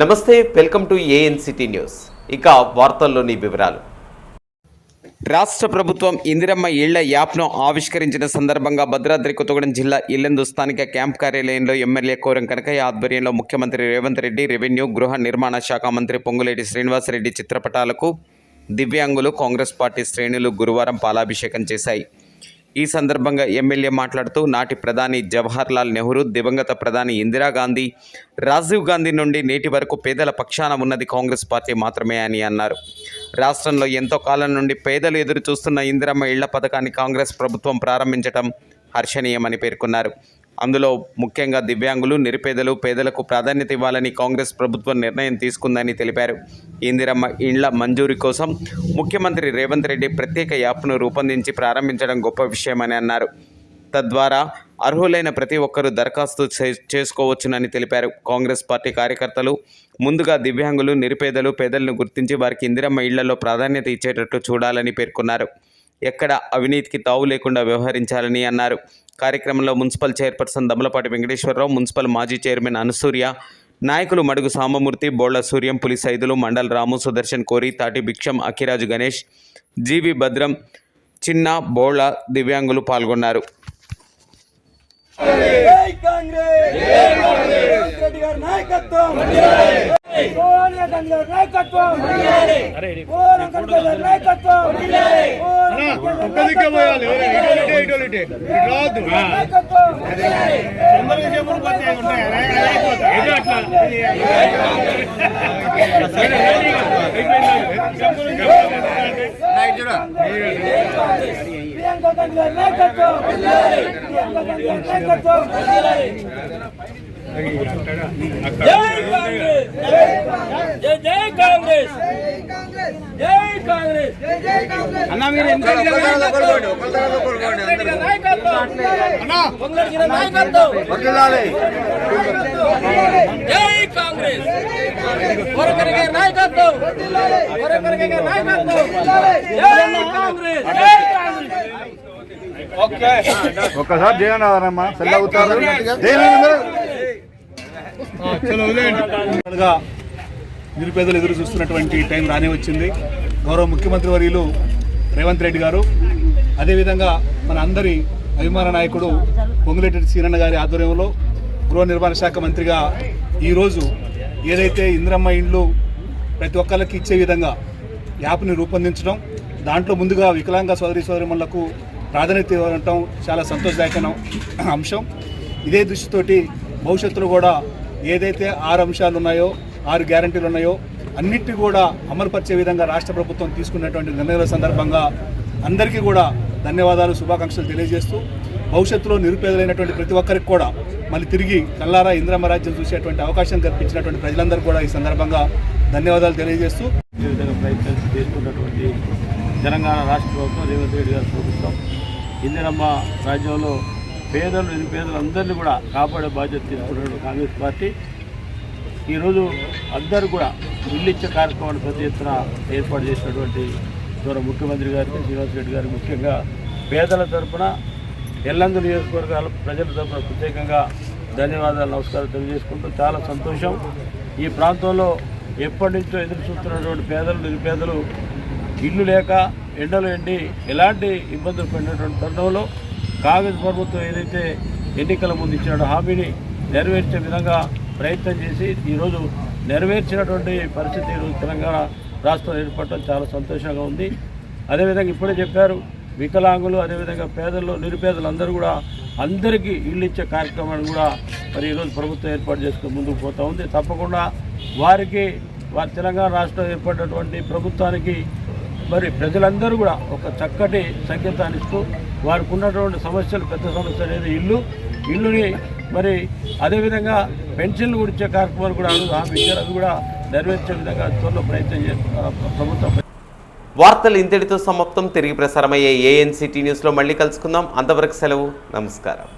నమస్తే, welcome to ANCT news. ఇక వార్తల్లోని వివరాలు. రాష్ట్ర ప్రభుత్వం ఇందిరమ్మ ఇళ్ల యాప్ను ఆవిష్కరించిన సందర్భంగా భద్రాద్రి కొత్తగూడెం జిల్లా ఇల్లెందు స్థానిక క్యాంప్ కార్యాలయంలో ఎమ్మెల్యే కోరం కనకయ్య ఆధ్వర్యంలో ముఖ్యమంత్రి రేవంత్ రెడ్డి, రెవెన్యూ, గృహ నిర్మాణ శాఖ మంత్రి పొంగులేటి శ్రీనివాసరెడ్డి చిత్రపటాలకు దివ్యాంగులు, కాంగ్రెస్ పార్టీ శ్రేణులు గురువారం పాలాభిషేకం చేశాయి. ఈ సందర్భంగా ఎమ్మెల్యే మాట్లాడుతూ నాటి ప్రధాని జవహర్లాల్ నెహ్రూ, దివంగత ప్రధాని ఇందిరాగాంధీ, రాజీవ్ గాంధీ నుండి నేటి వరకు పేదల పక్షాన ఉన్నది కాంగ్రెస్ పార్టీ మాత్రమే అని అన్నారు. రాష్ట్రంలో ఎంతో కాలం నుండి పేదలు ఎదురు చూస్తున్న ఇందిరమ్మ ఇళ్ల పథకాన్ని కాంగ్రెస్ ప్రభుత్వం ప్రారంభించడం హర్షణీయమని పేర్కొన్నారు. అందులో ముఖ్యంగా దివ్యాంగులు, నిరుపేదలు, పేదలకు ప్రాధాన్యత ఇవ్వాలని కాంగ్రెస్ ప్రభుత్వం నిర్ణయం తీసుకుందని తెలిపారు. ఇందిరమ్మ ఇళ్ల మంజూరీ కోసం ముఖ్యమంత్రి రేవంత్ రెడ్డి ప్రత్యేక యాప్ను రూపొందించి ప్రారంభించడం గొప్ప విషయమని అన్నారు. తద్వారా అర్హులైన ప్రతి ఒక్కరూ దరఖాస్తు చేసుకోవచ్చునని తెలిపారు. కాంగ్రెస్ పార్టీ కార్యకర్తలు ముందుగా దివ్యాంగులు, నిరుపేదలు, పేదలను గుర్తించి వారికి ఇందిరమ్మ ఇళ్లలో ప్రాధాన్యత ఇచ్చేటట్టు చూడాలని పేర్కొన్నారు. ఎక్కడ అవినీతికి తావు లేకుండా వ్యవహరించాలని అన్నారు. కార్యక్రమంలో municipal chairperson Damalapati Venkateswararao, municipal మాజీ చైర్మన్ అనసూర్య, నాయకులు మడుగు సామమూర్తి, బోళ్ల సూర్యం, పులి సైదులు, మండల్ రాము, సుదర్శన్ కోరి, తాటి భిక్షం, అఖిరాజు గణేష్, జీవి భద్రం, చిన్న, బోళ్ల దివ్యాంగులు పాల్గొన్నారు. అన్నా మీరు ఒక్కసారి జయనారమ్మా సెల్లవుతారు. నిరుపేదలు ఎదురు చూస్తున్నటువంటి టైం రానే వచ్చింది. గౌరవ ముఖ్యమంత్రి వర్యులు రేవంత్ రెడ్డి గారు, అదేవిధంగా మన అందరి అభిమాన నాయకుడు పొంగులేటి శ్రీనివాసరెడ్డి గారి ఆధ్వర్యంలో గృహ నిర్మాణ శాఖ మంత్రిగా ఈరోజు ఏదైతే ఇందిరమ్మ ఇండ్లు ప్రతి ఒక్కరికి ఇచ్చే విధంగా యాప్ని రూపొందించడం, దాంట్లో ముందుగా వికలాంగ సోదరీమణులకు ప్రాధాన్యత ఇవ్వడం చాలా సంతోషదాయకమైన అంశం. ఇదే దృష్టితోటి భవిష్యత్తులో కూడా ఏదైతే 6 అంశాలు ఉన్నాయో, 6 గ్యారంటీలు ఉన్నాయో అన్నిటినీ కూడా అమలుపరిచే విధంగా రాష్ట్ర ప్రభుత్వం తీసుకున్నటువంటి నిర్ణయాల సందర్భంగా అందరికీ కూడా ధన్యవాదాలు, శుభాకాంక్షలు తెలియజేస్తూ భవిష్యత్తులో నిరుపేదలైనటువంటి ప్రతి ఒక్కరికి కూడా మళ్ళీ తిరిగి కల్లారా ఇందిరమ్మ రాజ్యం చూసేటువంటి అవకాశం కల్పించినటువంటి ప్రజలందరూ కూడా ఈ సందర్భంగా ధన్యవాదాలు తెలియజేస్తూ ఈ విధంగా ప్రయత్నం చేస్తున్నటువంటి తెలంగాణ రాష్ట్ర ప్రభుత్వం, రేవంత్ రెడ్డి గారి ప్రభుత్వం ఇందిరమ్మ రాజ్యంలో పేదలు, నిరుపేదలు అందరినీ కూడా కాపాడే బాధ్యత తీసుకున్నటువంటి కాంగ్రెస్ పార్టీ ఈరోజు అందరూ కూడా ఇల్లు ఇచ్చే కార్యక్రమాన్ని పెద్ద ఎత్తున ఏర్పాటు చేసినటువంటి గౌరవ ముఖ్యమంత్రి గారికి, శ్రీనివాసరెడ్డి గారికి ముఖ్యంగా పేదల తరఫున, ఎల్లందు నియోజకవర్గాల ప్రజల తరఫున ప్రత్యేకంగా ధన్యవాదాలు, నమస్కారం తెలియజేసుకుంటూ చాలా సంతోషం. ఈ ప్రాంతంలో ఎప్పటి నుంచో ఎదురు చూస్తున్నటువంటి పేదలు, నిరుపేదలు ఇల్లు లేక ఎండలు ఎండి ఎలాంటి ఇబ్బందులు పడినటువంటి తరుణంలో కాంగ్రెస్ ప్రభుత్వం ఏదైతే ఎన్నికల ముందు ఇచ్చిన హామీని నెరవేర్చే విధంగా ప్రయత్నం చేసి ఈరోజు నెరవేర్చినటువంటి పరిస్థితి ఈరోజు తెలంగాణ రాష్ట్రం ఏర్పడటం చాలా సంతోషంగా ఉంది. అదేవిధంగా ఇప్పుడే చెప్పారు, వికలాంగులు, అదేవిధంగా పేదలు, నిరుపేదలు అందరూ కూడా అందరికీ ఇల్లు ఇచ్చే కార్యక్రమాన్ని కూడా మరి ఈరోజు ప్రభుత్వం ఏర్పాటు చేసుకుని ముందుకు పోతూ ఉంది. తప్పకుండా వారి తెలంగాణ రాష్ట్రం ఏర్పడినటువంటి ప్రభుత్వానికి మరి ప్రజలందరూ కూడా ఒక చక్కటి సంకేతాన్ని ఇస్తూ వారికి ఉన్నటువంటి సమస్యలు, పెద్ద సమస్య అనేది ఇల్లుని మరి అదేవిధంగా పెన్షన్లు కూడా ఇచ్చే కార్యక్రమాలు కూడా హామీ ఇచ్చారు. అది కూడా నెరవేర్చే విధంగా త్వరలో ప్రయత్నం చేస్తున్నారు ప్రభుత్వం. వార్తలు ఇంతటితో సమాప్తం. తిరిగి ప్రసారమయ్యే ఏఎన్సిటీ న్యూస్లో మళ్ళీ కలుసుకుందాం. అంతవరకు సెలవు. నమస్కారం.